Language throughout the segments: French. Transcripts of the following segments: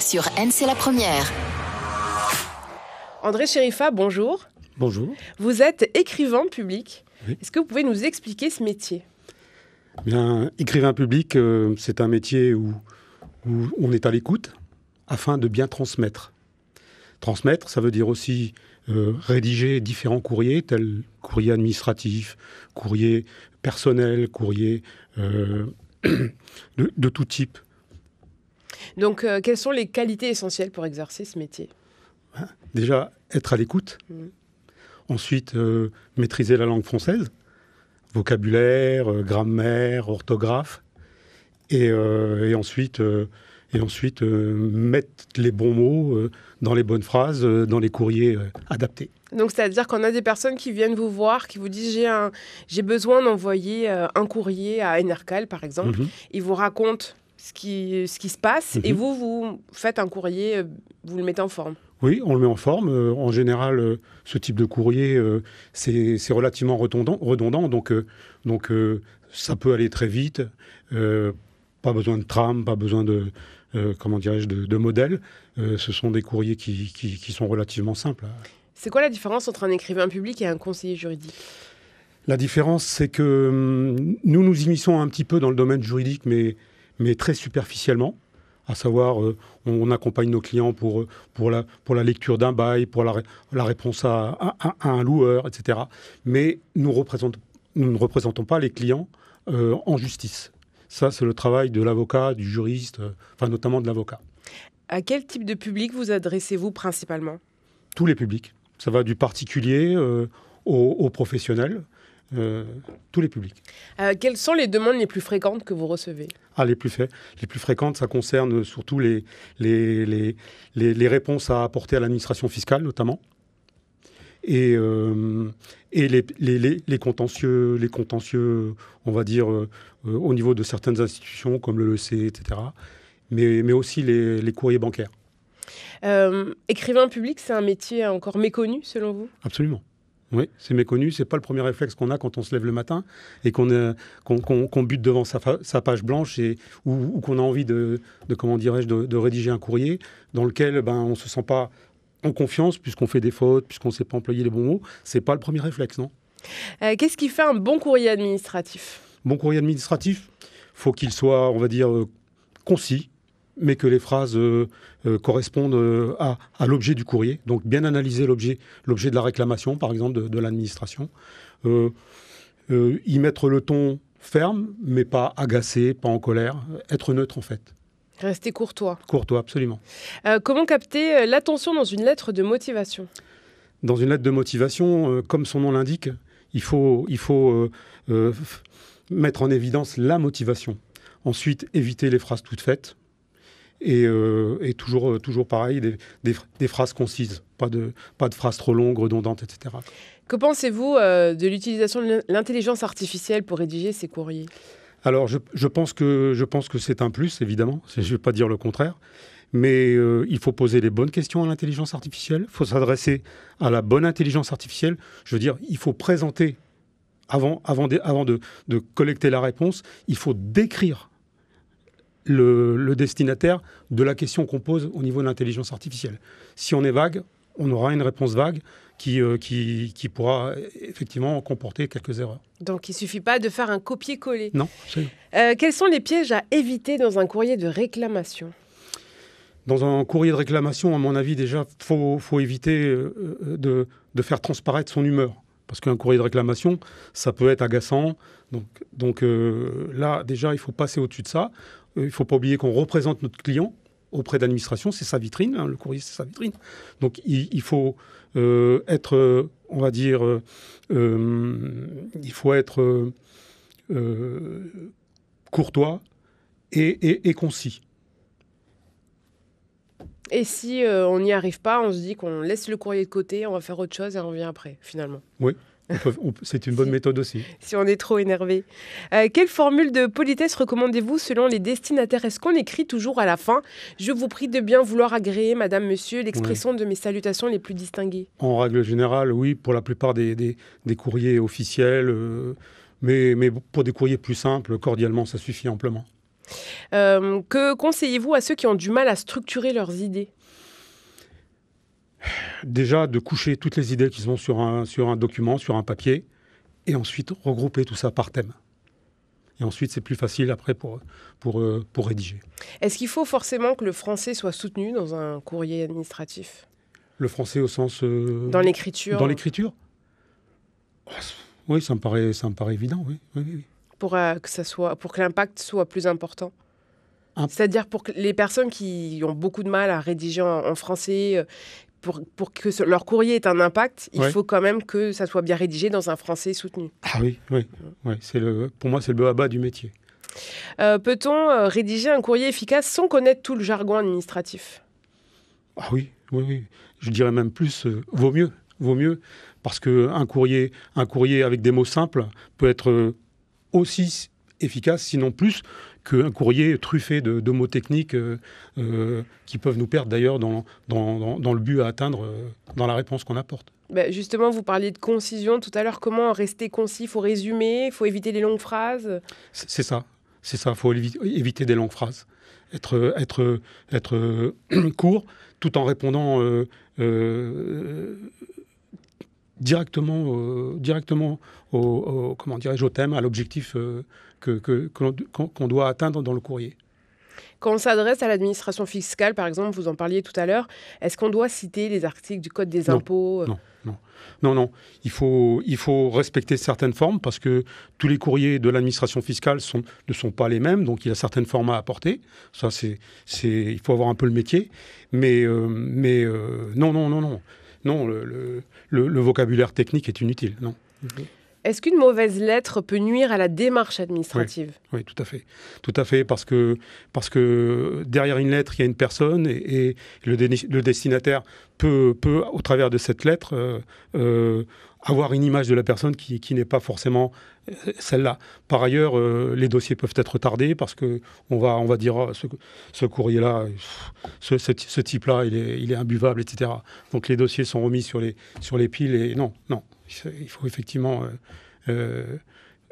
sur N, c'est la première. André Chérifa, bonjour. Bonjour. Vous êtes écrivain public. Oui. Est-ce que vous pouvez nous expliquer ce métier ? Bien, écrivain public, c'est un métier où on est à l'écoute afin de bien transmettre. Transmettre, ça veut dire aussi rédiger différents courriers, tels courrier administratif, courrier personnel, courrier de tout type. Donc, quelles sont les qualités essentielles pour exercer ce métier ? Déjà, être à l'écoute. Ensuite, maîtriser la langue française, vocabulaire, grammaire, orthographe. Et ensuite, mettre les bons mots dans les bonnes phrases, dans les courriers adaptés. Donc, c'est-à-dire qu'on a des personnes qui viennent vous voir, qui vous disent j'ai besoin d'envoyer un courrier à Enercal, par exemple. Ils vous racontent ce qui se passe et vous faites un courrier, vous le mettez en forme. Oui, on le met en forme. En général, ce type de courrier, c'est relativement redondant. Donc, ça peut aller très vite. Pas besoin de trame, pas besoin de modèle. Ce sont des courriers qui sont relativement simples. C'est quoi la différence entre un écrivain public et un conseiller juridique ? La différence, c'est que nous immisçons un petit peu dans le domaine juridique, mais très superficiellement. À savoir, on accompagne nos clients pour la lecture d'un bail, pour la réponse à un loueur, etc. Mais nous ne représentons pas les clients en justice. Ça, c'est le travail de l'avocat, du juriste, notamment de l'avocat. À quel type de public vous adressez-vous principalement ? Tous les publics. Ça va du particulier au professionnel. Tous les publics. Quelles sont les demandes les plus fréquentes que vous recevez ? Les plus fréquentes, ça concerne surtout les réponses à apporter à l'administration fiscale, notamment, et les contentieux, on va dire, au niveau de certaines institutions, comme le LEC, etc., mais aussi les courriers bancaires. Écrivain public, c'est un métier encore méconnu, selon vous ? Absolument. Oui, c'est méconnu. C'est pas le premier réflexe qu'on a quand on se lève le matin et qu'on bute devant sa page blanche ou qu'on a envie de rédiger un courrier dans lequel on se sent pas en confiance puisqu'on fait des fautes, puisqu'on ne sait pas employer les bons mots. C'est pas le premier réflexe, non. Qu'est-ce qui fait un bon courrier administratif ? Bon courrier administratif, faut qu'il soit, on va dire, concis, mais que les phrases correspondent à l'objet du courrier. Donc, bien analyser l'objet de la réclamation, par exemple, de l'administration. Y mettre le ton ferme, mais pas agacé, pas en colère. Être neutre, en fait. Rester courtois. Courtois, absolument. Comment capter l'attention dans une lettre de motivation ? Dans une lettre de motivation, comme son nom l'indique, il faut mettre en évidence la motivation. Ensuite, éviter les phrases toutes faites. Et toujours pareil, des phrases concises, pas de phrases trop longues, redondantes, etc. Que pensez-vous de l'utilisation de l'intelligence artificielle pour rédiger ces courriers ? Alors, je pense que c'est un plus, évidemment. Je ne vais pas dire le contraire. Mais il faut poser les bonnes questions à l'intelligence artificielle. Il faut s'adresser à la bonne intelligence artificielle. Je veux dire, il faut présenter, avant de collecter la réponse, il faut décrire le destinataire de la question qu'on pose au niveau de l'intelligence artificielle. Si on est vague, on aura une réponse vague qui pourra effectivement comporter quelques erreurs. Donc il ne suffit pas de faire un copier-coller. Non, c'est... Quels sont les pièges à éviter dans un courrier de réclamation ? Dans un courrier de réclamation, à mon avis, déjà, faut éviter de faire transparaître son humeur. Parce qu'un courrier de réclamation, ça peut être agaçant. Donc là, déjà, il faut passer au-dessus de ça. Il ne faut pas oublier qu'on représente notre client auprès de l'administration. C'est sa vitrine, le courrier, c'est sa vitrine. Donc il faut être, on va dire, il faut être courtois et concis. Et si on n'y arrive pas, on se dit qu'on laisse le courrier de côté, on va faire autre chose et on revient après, finalement. Oui, c'est une bonne méthode aussi. Si on est trop énervé. Quelle formule de politesse recommandez-vous selon les destinataires ? Est-ce qu'on écrit toujours à la fin « Je vous prie de bien vouloir agréer, madame, monsieur, l'expression de mes salutations les plus distinguées ». En règle générale, oui, pour la plupart des courriers officiels, mais pour des courriers plus simples, cordialement, ça suffit amplement. Que conseillez-vous à ceux qui ont du mal à structurer leurs idées ? Déjà, de coucher toutes les idées qui sont sur un document, sur un papier, et ensuite regrouper tout ça par thème. Et ensuite, c'est plus facile après pour rédiger. Est-ce qu'il faut forcément que le français soit soutenu dans un courrier administratif ? Le français au sens... Dans l'écriture ? Dans l'écriture ? Oui, ça me paraît évident, oui. Pour que l'impact soit plus important. C'est-à-dire pour que les personnes qui ont beaucoup de mal à rédiger en français, pour que leur courrier ait un impact, il faut quand même que ça soit bien rédigé dans un français soutenu. Ah oui. Pour moi, c'est le b.a.-ba du métier. Peut-on rédiger un courrier efficace sans connaître tout le jargon administratif ? Ah oui. Je dirais même plus, vaut mieux, parce qu'un courrier avec des mots simples peut être aussi efficace, sinon plus, qu'un courrier truffé de mots techniques qui peuvent nous perdre d'ailleurs dans le but à atteindre dans la réponse qu'on apporte. Justement, vous parliez de concision tout à l'heure. Comment rester concis ? Il faut résumer, il faut éviter les longues phrases. C'est ça. Il faut éviter des longues phrases. Être court, tout en répondant directement au thème, à l'objectif qu'on doit atteindre dans le courrier. Quand on s'adresse à l'administration fiscale, par exemple, vous en parliez tout à l'heure, est-ce qu'on doit citer les articles du Code des impôts ? Non. Il faut respecter certaines formes parce que tous les courriers de l'administration fiscale ne sont pas les mêmes, donc il y a certaines formes à apporter. Ça, il faut avoir un peu le métier. Mais non. Non, le vocabulaire technique est inutile, non. Est-ce qu'une mauvaise lettre peut nuire à la démarche administrative ? Oui, tout à fait, parce que derrière une lettre, il y a une personne et le destinataire peut, au travers de cette lettre, avoir une image de la personne qui n'est pas forcément celle-là. Par ailleurs, les dossiers peuvent être retardés parce qu'on va dire ce courrier-là, ce type-là, il est imbuvable, etc. Donc les dossiers sont remis sur les piles et non. Il faut effectivement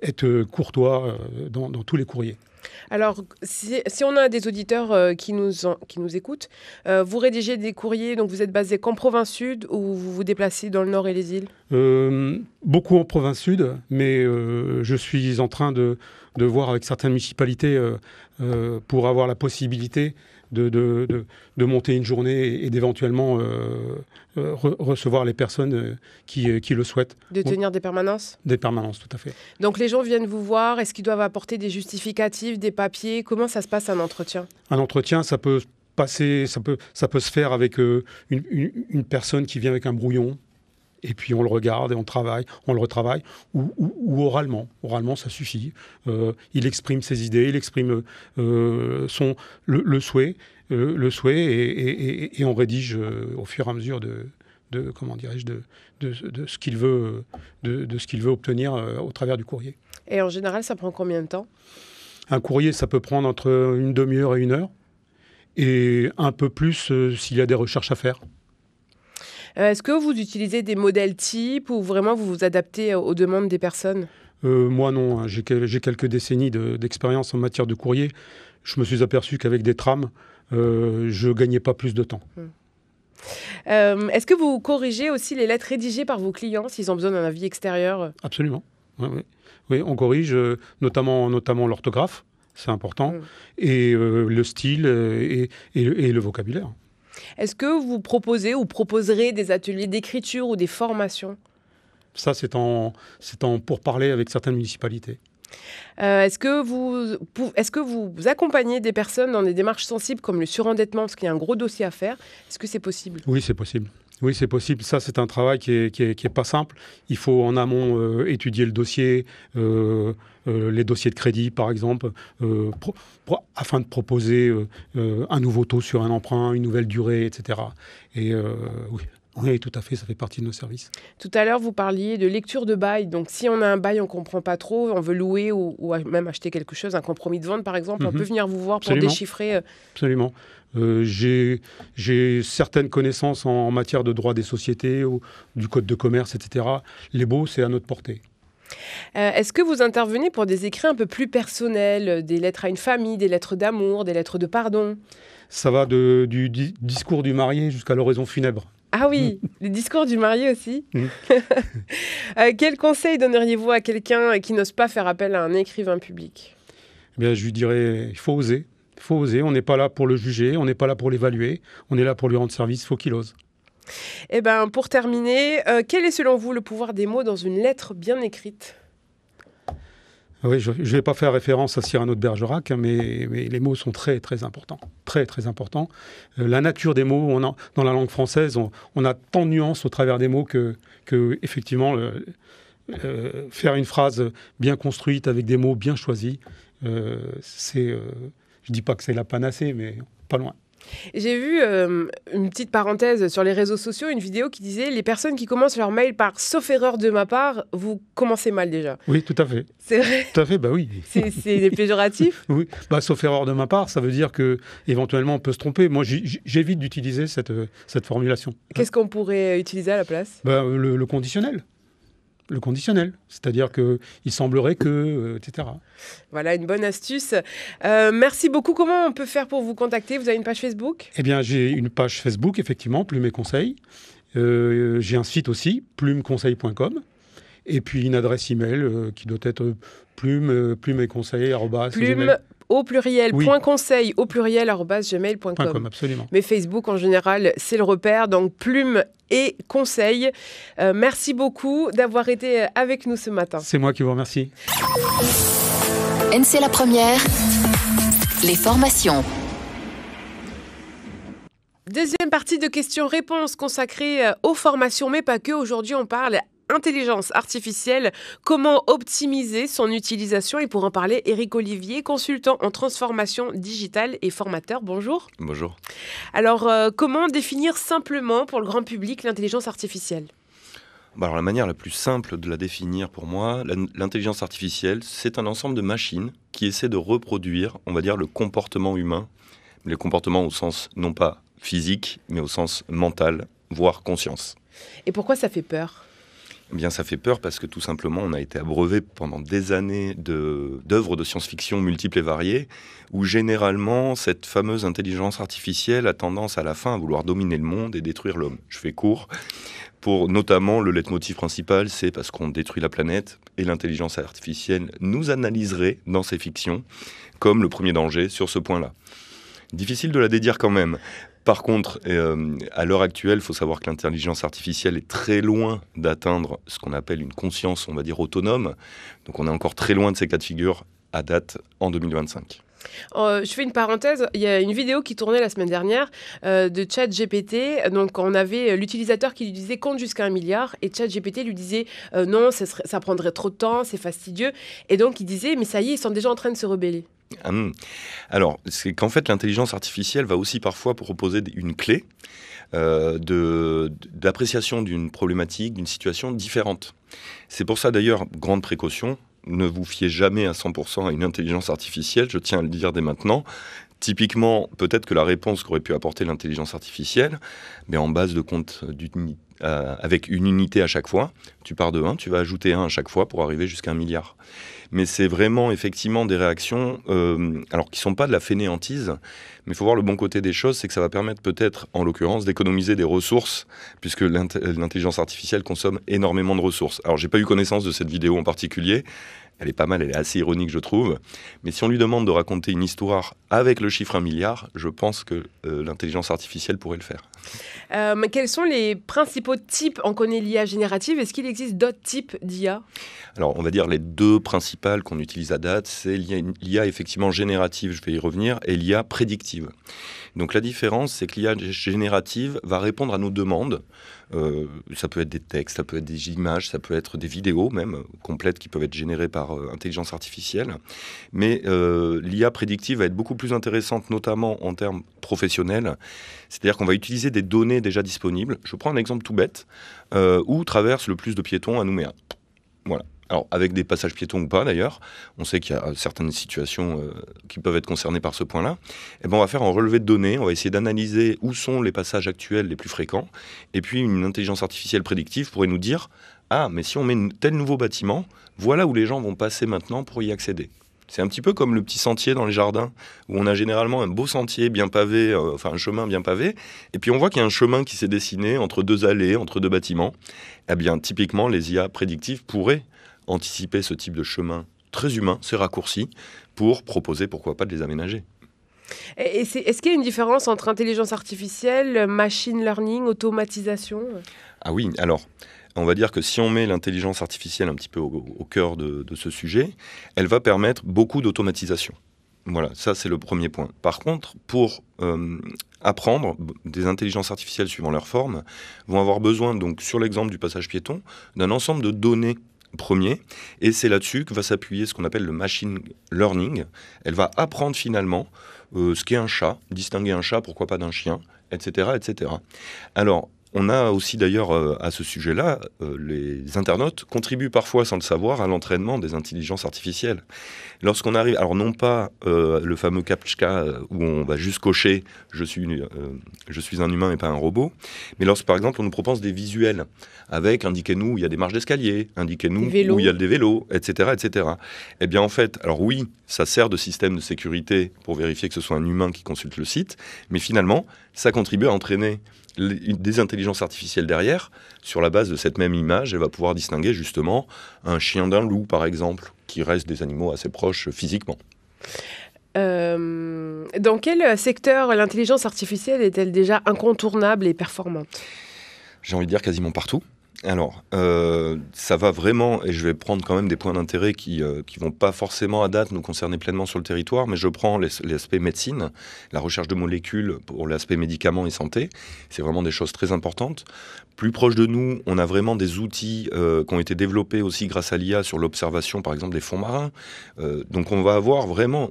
être courtois dans tous les courriers. Alors, si on a des auditeurs qui nous écoutent, vous rédigez des courriers, donc vous êtes basé qu'en province sud ou vous vous déplacez dans le nord et les îles ? Beaucoup en province sud, mais je suis en train de voir avec certaines municipalités pour avoir la possibilité de monter une journée et d'éventuellement recevoir les personnes qui le souhaitent. De tenir des permanences ? Des permanences, tout à fait. Donc les gens viennent vous voir, est-ce qu'ils doivent apporter des justificatifs, des papiers ? Comment ça se passe un entretien ? Un entretien, ça peut se faire avec une personne qui vient avec un brouillon. Et puis on le regarde et on le retravaille, ou oralement. Oralement, ça suffit. Il exprime ses idées, il exprime le souhait, et on rédige au fur et à mesure de ce qu'il veut obtenir au travers du courrier. Et en général, ça prend combien de temps ? Un courrier, ça peut prendre entre une demi-heure et 1 heure, et un peu plus s'il y a des recherches à faire. Est-ce que vous utilisez des modèles types ou vraiment vous vous adaptez aux demandes des personnes ? Moi non, hein. J'ai quelques décennies d'expérience en matière de courrier. Je me suis aperçu qu'avec des trames, je ne gagnais pas plus de temps. Est-ce que vous corrigez aussi les lettres rédigées par vos clients s'ils ont besoin d'un avis extérieur ? Absolument. Oui, on corrige notamment l'orthographe, c'est important, et le style et le vocabulaire. Est-ce que vous proposez ou proposerez des ateliers d'écriture ou des formations ? Ça, c'est en pourparlers avec certaines municipalités. Est-ce que vous accompagnez des personnes dans des démarches sensibles comme le surendettement, parce qu'il y a un gros dossier à faire ? Est-ce que c'est possible ? Oui, c'est possible. Ça, c'est un travail qui est pas simple. Il faut en amont étudier le dossier, les dossiers de crédit, par exemple, afin de proposer un nouveau taux sur un emprunt, une nouvelle durée, etc. Et oui, tout à fait, ça fait partie de nos services. Tout à l'heure, vous parliez de lecture de bail. Donc, si on a un bail, on ne comprend pas trop, on veut louer ou même acheter quelque chose, un compromis de vente, par exemple, on peut venir vous voir pour déchiffrer. Absolument. J'ai certaines connaissances en matière de droit des sociétés, ou du code de commerce, etc. Les baux, c'est à notre portée. Est-ce que vous intervenez pour des écrits un peu plus personnels, des lettres à une famille, des lettres d'amour, des lettres de pardon? Ça va du discours du marié jusqu'à l'oraison funèbre. Ah oui, les discours du marié aussi. Quel conseil donneriez-vous à quelqu'un qui n'ose pas faire appel à un écrivain public? Eh bien, je lui dirais, il faut oser. Il faut oser. On n'est pas là pour le juger, on n'est pas là pour l'évaluer. On est là pour lui rendre service, il faut qu'il ose. Eh bien, pour terminer, quel est selon vous le pouvoir des mots dans une lettre bien écrite? Oui, je ne vais pas faire référence à Cyrano de Bergerac, hein, mais les mots sont très, très importants. Très, très importants. La nature des mots, dans la langue française, on a tant de nuances au travers des mots que effectivement, faire une phrase bien construite avec des mots bien choisis, je ne dis pas que c'est la panacée, mais pas loin. J'ai vu une petite parenthèse sur les réseaux sociaux, une vidéo qui disait « Les personnes qui commencent leur mail par « sauf erreur de ma part », vous commencez mal déjà. » Oui, tout à fait. C'est vrai? Tout à fait, bah oui. C'est des péjoratifs? Oui, sauf erreur de ma part, ça veut dire qu'éventuellement on peut se tromper. Moi, j'évite d'utiliser cette formulation. Qu'est-ce qu'on pourrait utiliser à la place? Le conditionnel. Le conditionnel, c'est-à-dire qu'il semblerait que, etc. Voilà, une bonne astuce. Merci beaucoup. Comment on peut faire pour vous contacter? Vous avez une page Facebook? Eh bien, j'ai une page Facebook, effectivement, Plume et Conseil. J'ai un site aussi, plumeconseil.com. Et puis une adresse email qui doit être plume et conseil Plume au pluriel, oui. .conseil au pluriel @gmail.com. Absolument. Mais Facebook en général, c'est le repère. Donc Plume et Conseil. Merci beaucoup d'avoir été avec nous ce matin. C'est moi qui vous remercie. NC La Première, les formations. Deuxième partie de questions-réponses consacrée aux formations, mais pas que. Aujourd'hui, on parle intelligence artificielle, comment optimiser son utilisation. Et pour en parler, Éric Olivier, consultant en transformation digitale et formateur. Bonjour. Bonjour. Alors, comment définir simplement pour le grand public l'intelligence artificielle ? Alors, la manière la plus simple de la définir pour moi, l'intelligence artificielle, c'est un ensemble de machines qui essaient de reproduire, on va dire, le comportement humain. Le comportement au sens non pas physique, mais au sens mental, voire conscience. Et pourquoi ça fait peur ? Eh bien, ça fait peur parce que tout simplement, on a été abreuvé pendant des années d'œuvres de science-fiction multiples et variées, où généralement, cette fameuse intelligence artificielle a tendance à la fin à vouloir dominer le monde et détruire l'homme. Je fais court. Pour notamment, le leitmotiv principal, c'est parce qu'on détruit la planète, et l'intelligence artificielle nous analyserait dans ces fictions comme le premier danger sur ce point-là. Difficile de la dédire quand même. Par contre, à l'heure actuelle, il faut savoir que l'intelligence artificielle est très loin d'atteindre ce qu'on appelle une conscience, on va dire, autonome. Donc on est encore très loin de ces cas de figure à date en 2025. Je fais une parenthèse, il y a une vidéo qui tournait la semaine dernière de ChatGPT. Donc on avait l'utilisateur qui lui disait compte jusqu'à 1 milliard et ChatGPT lui disait non, ça prendrait trop de temps, c'est fastidieux. Et donc il disait mais ça y est, ils sont déjà en train de se rebeller. Alors, c'est qu'en fait, l'intelligence artificielle va aussi parfois proposer une clé d'appréciation d'une problématique, d'une situation différente. C'est pour ça d'ailleurs, grande précaution, ne vous fiez jamais à 100% à une intelligence artificielle, je tiens à le dire dès maintenant. Typiquement, peut-être que la réponse qu'aurait pu apporter l'intelligence artificielle, mais en base de compte avec une unité à chaque fois, tu pars de 1, tu vas ajouter 1 à chaque fois pour arriver jusqu'à 1 milliard. Mais c'est vraiment effectivement des réactions alors qui ne sont pas de la fainéantise, mais il faut voir le bon côté des choses, c'est que ça va permettre peut-être, en l'occurrence, d'économiser des ressources, puisque l'intelligence artificielle consomme énormément de ressources. Alors, j'ai pas eu connaissance de cette vidéo en particulier, elle est pas mal, elle est assez ironique, je trouve. Mais si on lui demande de raconter une histoire avec le chiffre 1 milliard, je pense que l'intelligence artificielle pourrait le faire. Quels sont les principaux types? On connaît l'IA générative. Est-ce qu'il existe d'autres types d'IA? Alors, on va dire les deux principales qu'on utilise à date, c'est l'IA effectivement générative, je vais y revenir, et l'IA prédictive. Donc la différence, c'est que l'IA générative va répondre à nos demandes. Ça peut être des textes, ça peut être des images, ça peut être des vidéos même complètes qui peuvent être générées par intelligence artificielle. Mais l'IA prédictive va être beaucoup plus intéressante, notamment en termes professionnels. C'est-à-dire qu'on va utiliser des données déjà disponibles. Je prends un exemple tout bête, où traverse le plus de piétons à Nouméa. Voilà. Alors, avec des passages piétons ou pas d'ailleurs, on sait qu'il y a certaines situations qui peuvent être concernées par ce point-là. Et ben, on va faire un relevé de données, on va essayer d'analyser où sont les passages actuels les plus fréquents, et puis une intelligence artificielle prédictive pourrait nous dire ah, mais si on met tel nouveau bâtiment, voilà où les gens vont passer maintenant pour y accéder. C'est un petit peu comme le petit sentier dans les jardins, où on a généralement un beau sentier bien pavé, un chemin bien pavé, et puis on voit qu'il y a un chemin qui s'est dessiné entre 2 allées, entre 2 bâtiments. Eh bien, typiquement, les IA prédictives pourraient anticiper ce type de chemin très humain, ces raccourcis, pour proposer, pourquoi pas, de les aménager. Et est-ce qu'il y a une différence entre intelligence artificielle, machine learning, automatisation ? Ah oui, alors, on va dire que si on met l'intelligence artificielle un petit peu au cœur de ce sujet, elle va permettre beaucoup d'automatisation. Voilà, ça c'est le premier point. Par contre, pour apprendre, des intelligences artificielles suivant leur forme vont avoir besoin, donc sur l'exemple du passage piéton, d'un ensemble de données premiers, et c'est là-dessus que va s'appuyer ce qu'on appelle le machine learning. Elle va apprendre finalement ce qu'est un chat, distinguer un chat, pourquoi pas d'un chien, etc., etc. Alors, on a aussi d'ailleurs à ce sujet-là, les internautes contribuent parfois sans le savoir à l'entraînement des intelligences artificielles. Lorsqu'on arrive, alors non pas le fameux CAPTCHA où on va juste cocher je suis un humain et pas un robot, mais lorsque par exemple on nous propose des visuels avec indiquez-nous où il y a des marches d'escalier, indiquez-nous où il y a des vélos, etc., etc. Eh bien en fait, alors oui, ça sert de système de sécurité pour vérifier que ce soit un humain qui consulte le site, mais finalement, ça contribue à entraîner des intelligences artificielles derrière. Sur la base de cette même image, elle va pouvoir distinguer justement un chien d'un loup, par exemple, qui restent des animaux assez proches physiquement. Dans quel secteur l'intelligence artificielle est-elle déjà incontournable et performante ? J'ai envie de dire quasiment partout. Alors, ça va vraiment, et je vais prendre quand même des points d'intérêt qui vont pas forcément à date nous concerner pleinement sur le territoire, mais je prends l'aspect médecine, la recherche de molécules pour l'aspect médicaments et santé. C'est vraiment des choses très importantes. Plus proche de nous, on a vraiment des outils qui ont été développés aussi grâce à l'IA sur l'observation, par exemple, des fonds marins. Donc on va avoir vraiment,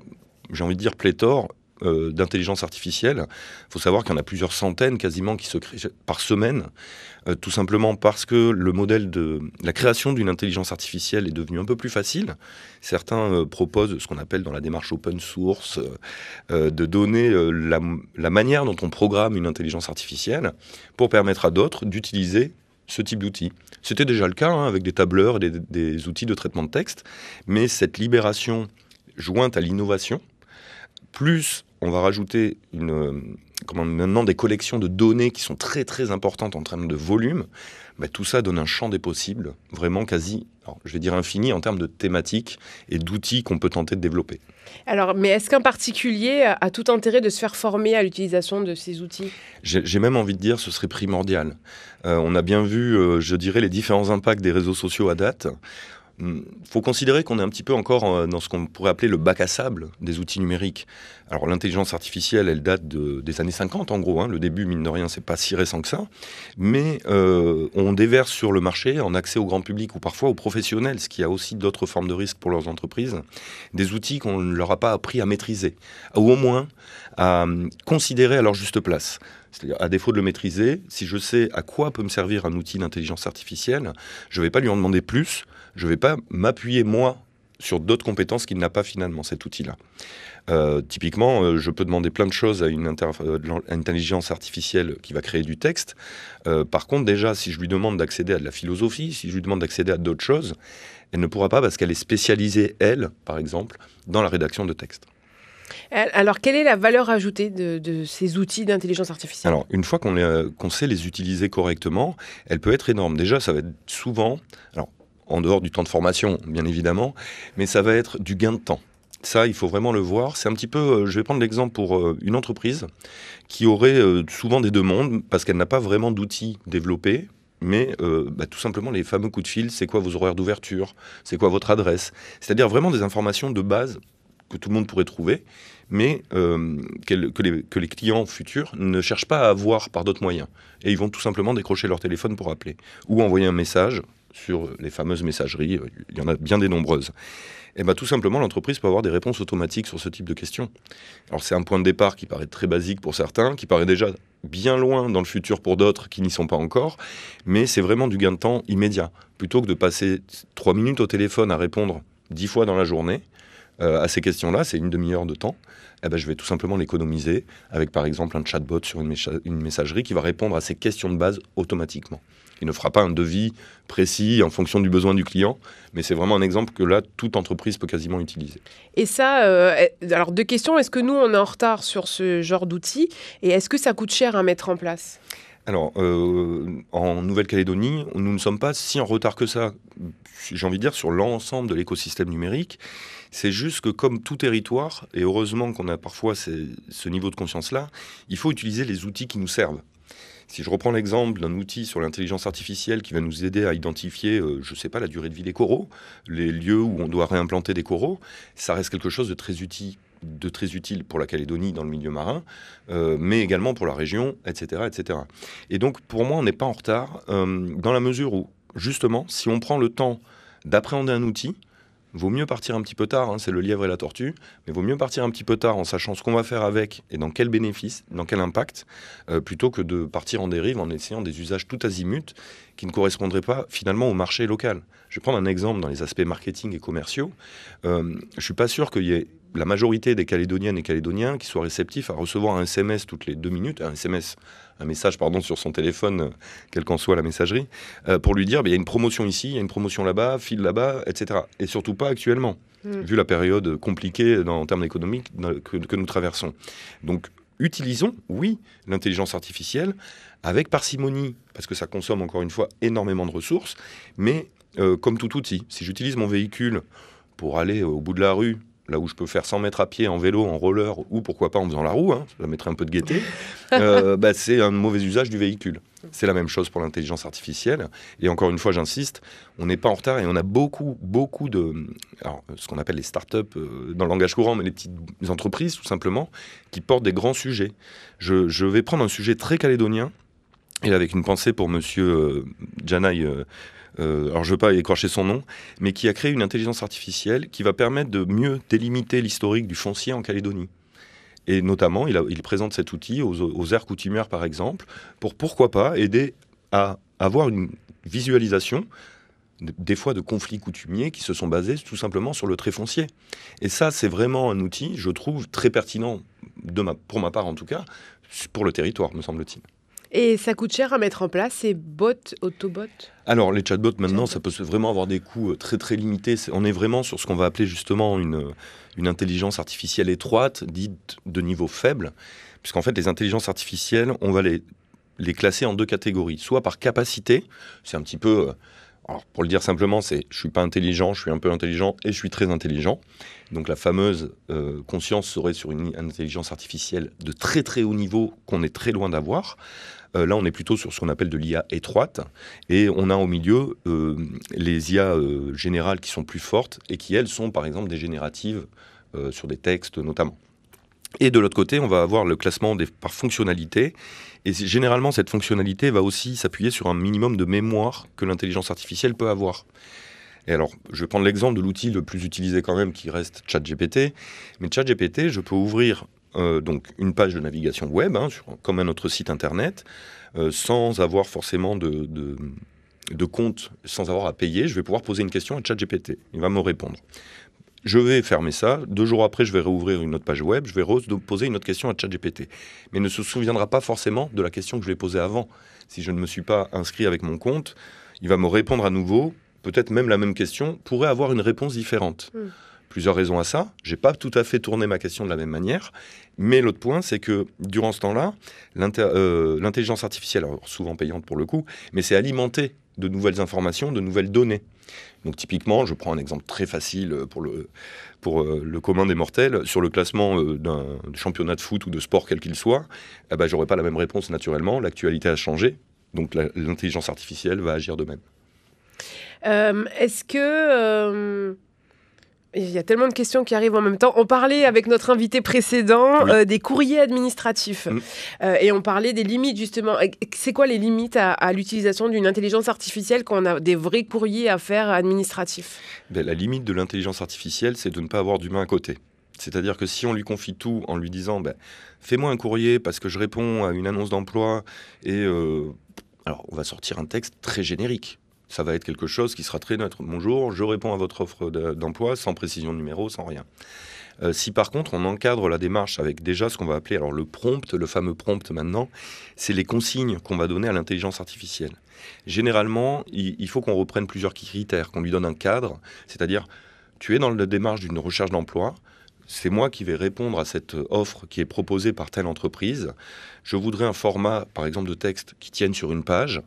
j'ai envie de dire, pléthore d'intelligence artificielle. Il faut savoir qu'il y en a plusieurs centaines quasiment qui se créent par semaine, tout simplement parce que le modèle de la création d'une intelligence artificielle est devenu un peu plus facile. Certains proposent ce qu'on appelle dans la démarche open source, de donner la manière dont on programme une intelligence artificielle pour permettre à d'autres d'utiliser ce type d'outils. C'était déjà le cas avec des tableurs et des outils de traitement de texte, mais cette libération jointe à l'innovation, plus on va rajouter maintenant des collections de données qui sont très très importantes en termes de volume, tout ça donne un champ des possibles vraiment quasi, je vais dire infini en termes de thématiques et d'outils qu'on peut tenter de développer. Alors, mais est-ce qu'un particulier a tout intérêt de se faire former à l'utilisation de ces outils ? J'ai même envie de dire que ce serait primordial. On a bien vu, je dirais, les différents impacts des réseaux sociaux à date. Il faut considérer qu'on est un petit peu encore dans ce qu'on pourrait appeler le bac à sable des outils numériques. Alors l'intelligence artificielle, elle date des années 50 en gros. Le début, mine de rien, c'est pas si récent que ça. Mais on déverse sur le marché, en accès au grand public ou parfois aux professionnels, ce qui a aussi d'autres formes de risques pour leurs entreprises, des outils qu'on ne leur a pas appris à maîtriser, ou au moins à considérer à leur juste place. C'est-à-dire, à défaut de le maîtriser, si je sais à quoi peut me servir un outil d'intelligence artificielle, je ne vais pas lui en demander plus, je ne vais pas m'appuyer, moi, sur d'autres compétences qu'il n'a pas finalement, cet outil-là. Typiquement, je peux demander plein de choses à une intelligence artificielle qui va créer du texte. Par contre, déjà, si je lui demande d'accéder à de la philosophie, si je lui demande d'accéder à d'autres choses, elle ne pourra pas parce qu'elle est spécialisée, elle, par exemple, dans la rédaction de texte. Alors, quelle est la valeur ajoutée de ces outils d'intelligence artificielle ? Alors, une fois qu'on sait les utiliser correctement, elle peut être énorme. Déjà, ça va être souvent, alors, en dehors du temps de formation, bien évidemment, mais ça va être du gain de temps. Ça, il faut vraiment le voir. C'est un petit peu, je vais prendre l'exemple pour une entreprise qui aurait souvent des demandes parce qu'elle n'a pas vraiment d'outils développés, mais tout simplement les fameux coups de fil, c'est quoi vos horaires d'ouverture, c'est quoi votre adresse, c'est-à-dire vraiment des informations de base que tout le monde pourrait trouver, mais que les clients futurs ne cherchent pas à avoir par d'autres moyens. Et ils vont tout simplement décrocher leur téléphone pour appeler, ou envoyer un message sur les fameuses messageries, il y en a bien des nombreuses. Et tout simplement, l'entreprise peut avoir des réponses automatiques sur ce type de questions. Alors c'est un point de départ qui paraît très basique pour certains, qui paraît déjà bien loin dans le futur pour d'autres qui n'y sont pas encore, mais c'est vraiment du gain de temps immédiat. Plutôt que de passer 3 minutes au téléphone à répondre 10 fois dans la journée, à ces questions-là, c'est une demi-heure de temps, je vais tout simplement l'économiser avec par exemple un chatbot sur une messagerie qui va répondre à ces questions de base automatiquement. Il ne fera pas un devis précis en fonction du besoin du client, mais c'est vraiment un exemple que là, toute entreprise peut quasiment utiliser. Et ça, alors 2 questions, est-ce que nous, on est en retard sur ce genre d'outils et est-ce que ça coûte cher à mettre en place ? Alors, en Nouvelle-Calédonie, nous ne sommes pas si en retard que ça, j'ai envie de dire, sur l'ensemble de l'écosystème numérique. C'est juste que comme tout territoire, et heureusement qu'on a parfois ce niveau de conscience-là, il faut utiliser les outils qui nous servent. Si je reprends l'exemple d'un outil sur l'intelligence artificielle qui va nous aider à identifier, je ne sais pas, la durée de vie des coraux, les lieux où on doit réimplanter des coraux, ça reste quelque chose de très utile pour la Calédonie dans le milieu marin, mais également pour la région, etc., etc. Et donc, pour moi, on n'est pas en retard, dans la mesure où, justement, si on prend le temps d'appréhender un outil, vaut mieux partir un petit peu tard, c'est le lièvre et la tortue, mais vaut mieux partir un petit peu tard en sachant ce qu'on va faire avec et dans quel bénéfice, dans quel impact, plutôt que de partir en dérive en essayant des usages tout azimuts qui ne correspondraient pas finalement au marché local. Je vais prendre un exemple dans les aspects marketing et commerciaux. Je ne suis pas sûr qu'il y ait la majorité des Calédoniennes et Calédoniens qui soient réceptifs à recevoir un SMS toutes les 2 minutes, un message sur son téléphone, quelle qu'en soit la messagerie, pour lui dire il y a une promotion ici, il y a une promotion là-bas, file là-bas, etc. Et surtout pas actuellement, vu la période compliquée en termes économiques que nous traversons. Donc, utilisons, oui, l'intelligence artificielle avec parcimonie, parce que ça consomme encore une fois énormément de ressources, mais comme tout outil, si j'utilise mon véhicule pour aller au bout de la rue, là où je peux faire 100 mètres à pied, en vélo, en roller, ou pourquoi pas en faisant la roue, ça mettrait un peu de gaieté, c'est un mauvais usage du véhicule. C'est la même chose pour l'intelligence artificielle. Et encore une fois, j'insiste, on n'est pas en retard et on a beaucoup de... Alors, ce qu'on appelle les startups dans le langage courant, mais les petites entreprises, tout simplement, qui portent des grands sujets. Je vais prendre un sujet très calédonien, et avec une pensée pour monsieur Janaï... alors je ne veux pas écorcher son nom, mais qui a créé une intelligence artificielle qui va permettre de mieux délimiter l'historique du foncier en Calédonie. Et notamment, il présente cet outil aux aires coutumières, par exemple, pour pourquoi pas aider à avoir une visualisation, des fois de conflits coutumiers qui se sont basés tout simplement sur le trait foncier. Et ça, c'est vraiment un outil, je trouve, très pertinent, pour ma part en tout cas, pour le territoire, me semble-t-il. Et ça coûte cher à mettre en place, ces autobots ? Alors, les chatbots, maintenant, ça peut vraiment avoir des coûts très, très limités. On est vraiment sur ce qu'on va appeler justement une intelligence artificielle étroite, dite de niveau faible, puisqu'en fait, les intelligences artificielles, on va les classer en 2 catégories. Soit par capacité, c'est un petit peu... alors, pour le dire simplement, je ne suis pas intelligent, je suis un peu intelligent et je suis très intelligent. Donc, la fameuse conscience serait sur une intelligence artificielle de très, très haut niveau qu'on est très loin d'avoir. Là, on est plutôt sur ce qu'on appelle de l'IA étroite. Et on a au milieu les IA générales qui sont plus fortes et qui, elles, sont par exemple des génératives sur des textes notamment. Et de l'autre côté, on va avoir le classement par fonctionnalité. Et généralement, cette fonctionnalité va aussi s'appuyer sur un minimum de mémoire que l'intelligence artificielle peut avoir. Et alors, je vais prendre l'exemple de l'outil le plus utilisé quand même, qui reste ChatGPT. Mais ChatGPT, je peux ouvrir donc une page de navigation web, comme un autre site internet, sans avoir forcément de compte, sans avoir à payer. Je vais pouvoir poser une question à ChatGPT. Il va me répondre. Je vais fermer ça. 2 jours après, je vais réouvrir une autre page web. Je vais poser une autre question à ChatGPT. Mais il ne se souviendra pas forcément de la question que je lui ai posée avant. Si je ne me suis pas inscrit avec mon compte, il va me répondre à nouveau. Peut-être même la même question pourrait avoir une réponse différente. Plusieurs raisons à ça. Je n'ai pas tout à fait tourné ma question de la même manière. Mais l'autre point, c'est que durant ce temps-là, l'intelligence artificielle, alors souvent payante pour le coup, mais c'est alimenté de nouvelles informations, de nouvelles données. Donc typiquement, je prends un exemple très facile pour le commun des mortels, sur le classement d'un championnat de foot ou de sport quel qu'il soit, je n'aurai pas la même réponse naturellement, l'actualité a changé, donc l'intelligence artificielle va agir de même. Est-ce que... il y a tellement de questions qui arrivent en même temps. On parlait avec notre invité précédent des courriers administratifs. Et on parlait des limites, justement. C'est quoi les limites à l'utilisation d'une intelligence artificielle quand on a des vrais courriers à faire administratifs ? La limite de l'intelligence artificielle, c'est de ne pas avoir d'humain à côté. C'est-à-dire que si on lui confie tout en lui disant fais-moi un courrier parce que je réponds à une annonce d'emploi et alors on va sortir un texte très générique. Ça va être quelque chose qui sera très neutre. Bonjour, je réponds à votre offre d'emploi sans précision de numéro, sans rien. Si par contre on encadre la démarche avec déjà ce qu'on va appeler alors le prompt, le fameux prompt maintenant, c'est les consignes qu'on va donner à l'intelligence artificielle. Généralement, il faut qu'on reprenne plusieurs critères, qu'on lui donne un cadre, c'est-à-dire tu es dans la démarche d'une recherche d'emploi, c'est moi qui vais répondre à cette offre qui est proposée par telle entreprise, je voudrais un format par exemple de texte qui tienne sur une page.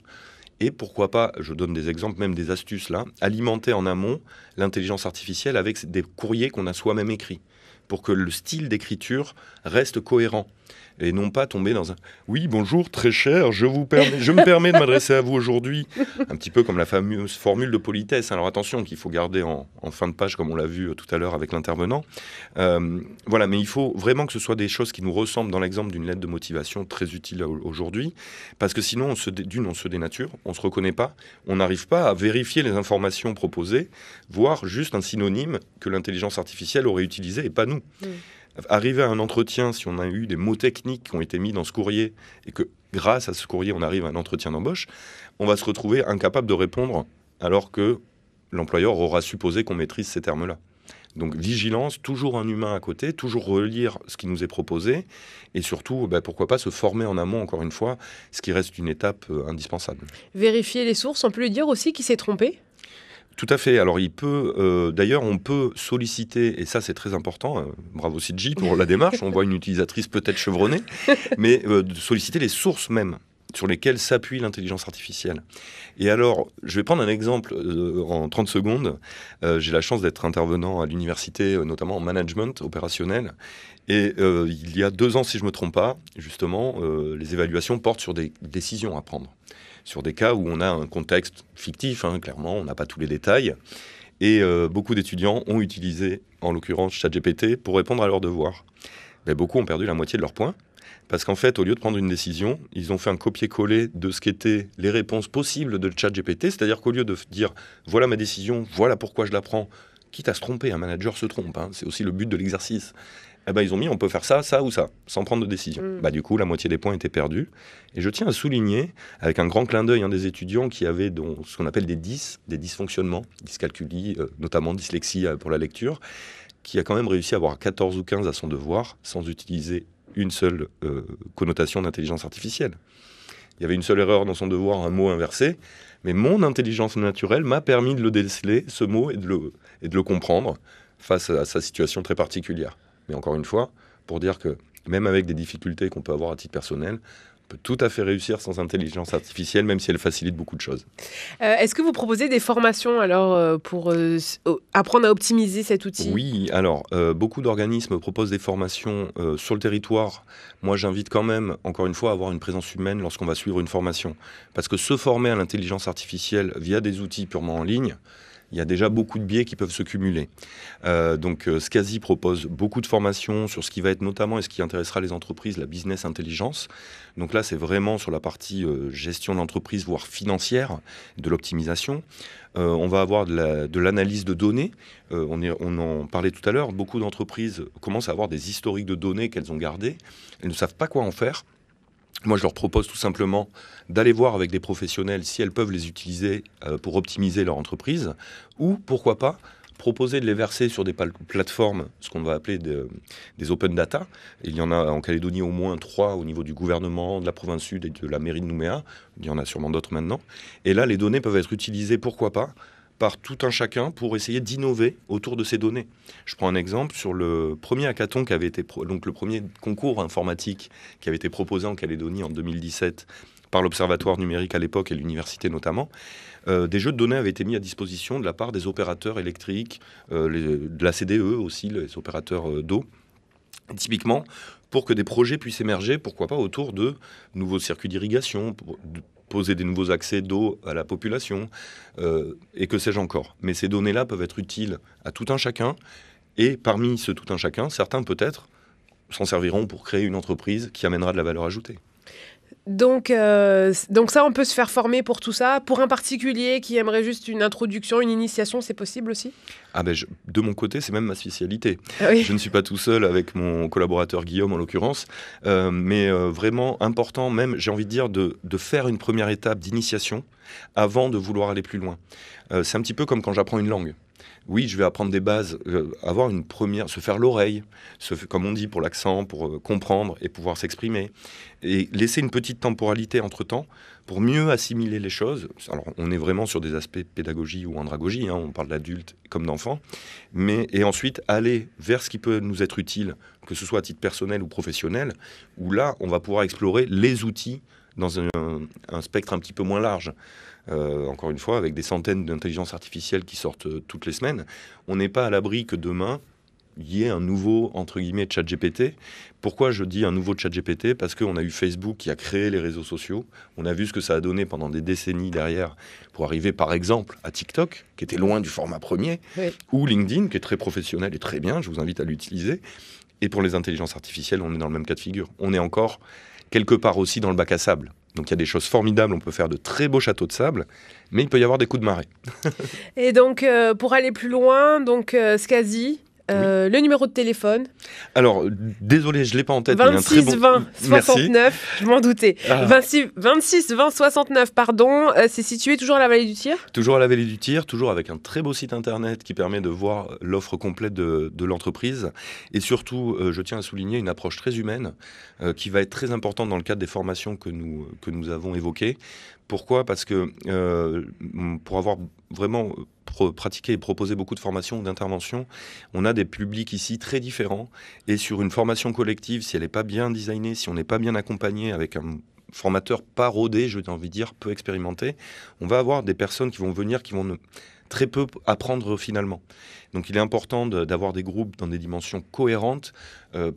Et pourquoi pas, je donne des exemples, même des astuces là, alimenter en amont l'intelligence artificielle avec des courriers qu'on a soi-même écrits, pour que le style d'écriture reste cohérent. Et non pas tomber dans un « Oui, bonjour, très cher, je me permets de m'adresser à vous aujourd'hui ». Un petit peu comme la fameuse formule de politesse. Alors attention, qu'il faut garder en fin de page, comme on l'a vu tout à l'heure avec l'intervenant. Voilà, mais il faut vraiment que ce soit des choses qui nous ressemblent dans l'exemple d'une lettre de motivation très utile aujourd'hui. Parce que sinon, on se dénature, on ne se reconnaît pas, on n'arrive pas à vérifier les informations proposées, voire juste un synonyme que l'intelligence artificielle aurait utilisé et pas nous. Arriver à un entretien, si on a eu des mots techniques qui ont été mis dans ce courrier et que grâce à ce courrier, on arrive à un entretien d'embauche, on va se retrouver incapable de répondre alors que l'employeur aura supposé qu'on maîtrise ces termes-là. Donc vigilance, toujours un humain à côté, toujours relire ce qui nous est proposé et surtout, pourquoi pas se former en amont, encore une fois, ce qui reste une étape indispensable. Vérifier les sources, on peut lui dire aussi qu'il s'est trompé ? Tout à fait. Alors, d'ailleurs, on peut solliciter, et ça c'est très important, bravo CG pour la démarche, on voit une utilisatrice peut-être chevronnée, mais de solliciter les sources même sur lesquelles s'appuie l'intelligence artificielle. Et alors, je vais prendre un exemple en 30 secondes. J'ai la chance d'être intervenant à l'université, notamment en management opérationnel. Et il y a 2 ans, si je ne me trompe pas, justement, les évaluations portent sur des décisions à prendre. Sur des cas où on a un contexte fictif, clairement, on n'a pas tous les détails. Et beaucoup d'étudiants ont utilisé, en l'occurrence, ChatGPT pour répondre à leurs devoirs. Mais beaucoup ont perdu la moitié de leurs points, parce qu'en fait, au lieu de prendre une décision, ils ont fait un copier-coller de ce qu'étaient les réponses possibles de ChatGPT, c'est-à-dire qu'au lieu de dire « voilà ma décision, voilà pourquoi je la prends », quitte à se tromper, un manager se trompe, c'est aussi le but de l'exercice. Ils ont mis, on peut faire ça, ça ou ça, sans prendre de décision. Du coup, la moitié des points étaient perdus. Et je tiens à souligner, avec un grand clin d'œil, des étudiants qui avaient ce qu'on appelle des dysfonctionnements, dyscalculie, notamment dyslexie pour la lecture, qui a quand même réussi à avoir 14 ou 15 à son devoir, sans utiliser une seule connotation d'intelligence artificielle. Il y avait une seule erreur dans son devoir, un mot inversé, mais mon intelligence naturelle m'a permis de le déceler, ce mot, et de le comprendre face à sa situation très particulière. Mais encore une fois, pour dire que même avec des difficultés qu'on peut avoir à titre personnel, on peut tout à fait réussir sans intelligence artificielle, même si elle facilite beaucoup de choses. Est-ce que vous proposez des formations alors pour apprendre à optimiser cet outil ? Oui, alors beaucoup d'organismes proposent des formations sur le territoire. Moi, j'invite quand même, encore une fois, à avoir une présence humaine lorsqu'on va suivre une formation. Parce que se former à l'intelligence artificielle via des outils purement en ligne, il y a déjà beaucoup de biais qui peuvent se cumuler. Donc Skazi propose beaucoup de formations sur ce qui va être notamment, et ce qui intéressera les entreprises, la business intelligence. Donc là, c'est vraiment sur la partie gestion d'entreprise, voire financière, de l'optimisation. On va avoir de l'analyse de données. On en parlait tout à l'heure. Beaucoup d'entreprises commencent à avoir des historiques de données qu'elles ont gardées. Elles ne savent pas quoi en faire. Moi, je leur propose tout simplement d'aller voir avec des professionnels si elles peuvent les utiliser pour optimiser leur entreprise, ou, pourquoi pas, proposer de les verser sur des plateformes, ce qu'on va appeler des open data. Il y en a en Calédonie au moins 3 au niveau du gouvernement, de la province sud et de la mairie de Nouméa. Il y en a sûrement d'autres maintenant. Et là, les données peuvent être utilisées, pourquoi pas, par tout un chacun pour essayer d'innover autour de ces données. Je prends un exemple sur le premier hackathon qui avait été donc le premier concours informatique qui avait été proposé en Calédonie en 2017 par l'Observatoire numérique à l'époque et l'université notamment. Des jeux de données avaient été mis à disposition de la part des opérateurs électriques, de la CDE aussi, les opérateurs d'eau. Typiquement, pour que des projets puissent émerger, pourquoi pas autour de nouveaux circuits d'irrigation, poser des nouveaux accès d'eau à la population, et que sais-je encore. Mais ces données-là peuvent être utiles à tout un chacun, et parmi ce tout un chacun, certains peut-être s'en serviront pour créer une entreprise qui amènera de la valeur ajoutée. Donc ça, on peut se faire former pour tout ça. Pour un particulier qui aimerait juste une introduction, une initiation, c'est possible aussi? De mon côté, c'est même ma spécialité. Oui. Je ne suis pas tout seul avec mon collaborateur Guillaume, en l'occurrence, mais vraiment important, même, j'ai envie de dire, de faire une première étape d'initiation avant de vouloir aller plus loin. C'est un petit peu comme quand j'apprends une langue. Oui, je vais apprendre des bases, avoir une première, se faire l'oreille, comme on dit pour l'accent, pour comprendre et pouvoir s'exprimer. Et laisser une petite temporalité entre-temps pour mieux assimiler les choses. Alors, on est vraiment sur des aspects pédagogie ou andragogie, on parle d'adultes comme d'enfants. Et ensuite, aller vers ce qui peut nous être utile, que ce soit à titre personnel ou professionnel, où là, on va pouvoir explorer les outils dans un spectre un petit peu moins large. Encore une fois, avec des centaines d'intelligences artificielles qui sortent toutes les semaines, on n'est pas à l'abri que demain, il y ait un nouveau, entre guillemets, ChatGPT. Pourquoi je dis un nouveau ChatGPT? Parce qu'on a eu Facebook qui a créé les réseaux sociaux. On a vu ce que ça a donné pendant des décennies derrière pour arriver, par exemple, à TikTok, qui était loin du format premier, Oui. ou LinkedIn, qui est très professionnel et très bien. Je vous invite à l'utiliser. Et pour les intelligences artificielles, on est dans le même cas de figure. On est encore quelque part aussi dans le bac à sable. Donc il y a des choses formidables, on peut faire de très beaux châteaux de sable, mais il peut y avoir des coups de marée. Et donc, pour aller plus loin, Skazi, le numéro de téléphone. Alors, désolé, je ne l'ai pas en tête. 26 mais 20 69, je m'en doutais. Ah. 26 20 69, pardon. C'est situé toujours à la Vallée du Tir? Toujours à la Vallée du Tir, toujours avec un très beau site internet qui permet de voir l'offre complète de l'entreprise. Et surtout, je tiens à souligner une approche très humaine qui va être très importante dans le cadre des formations que nous avons évoquées. Pourquoi ? Parce que pour avoir vraiment pratiqué et proposé beaucoup de formations ou d'interventions, on a des publics ici très différents. Et sur une formation collective, si elle n'est pas bien designée, si on n'est pas bien accompagné avec un formateur pas rodé, j'ai envie de dire, peu expérimenté, on va avoir des personnes qui vont venir, qui vont très peu apprendre finalement. Donc il est important d'avoir des groupes dans des dimensions cohérentes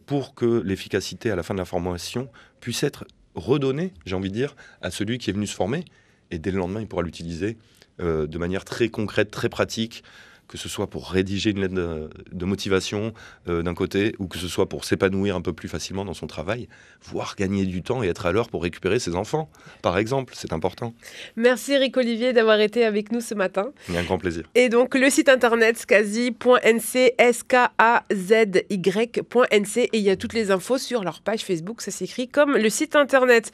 pour que l'efficacité à la fin de la formation puisse être redonné, j'ai envie de dire, à celui qui est venu se former. Et dès le lendemain, il pourra l'utiliser de manière très concrète, très pratique, que ce soit pour rédiger une lettre de motivation d'un côté, ou que ce soit pour s'épanouir un peu plus facilement dans son travail, voire gagner du temps et être à l'heure pour récupérer ses enfants, par exemple. C'est important. Merci Eric Olivier d'avoir été avec nous ce matin. Il y a un grand plaisir. Et donc le site internet skazy.nc, skazy.nc, et il y a toutes les infos sur leur page Facebook, ça s'écrit comme le site internet.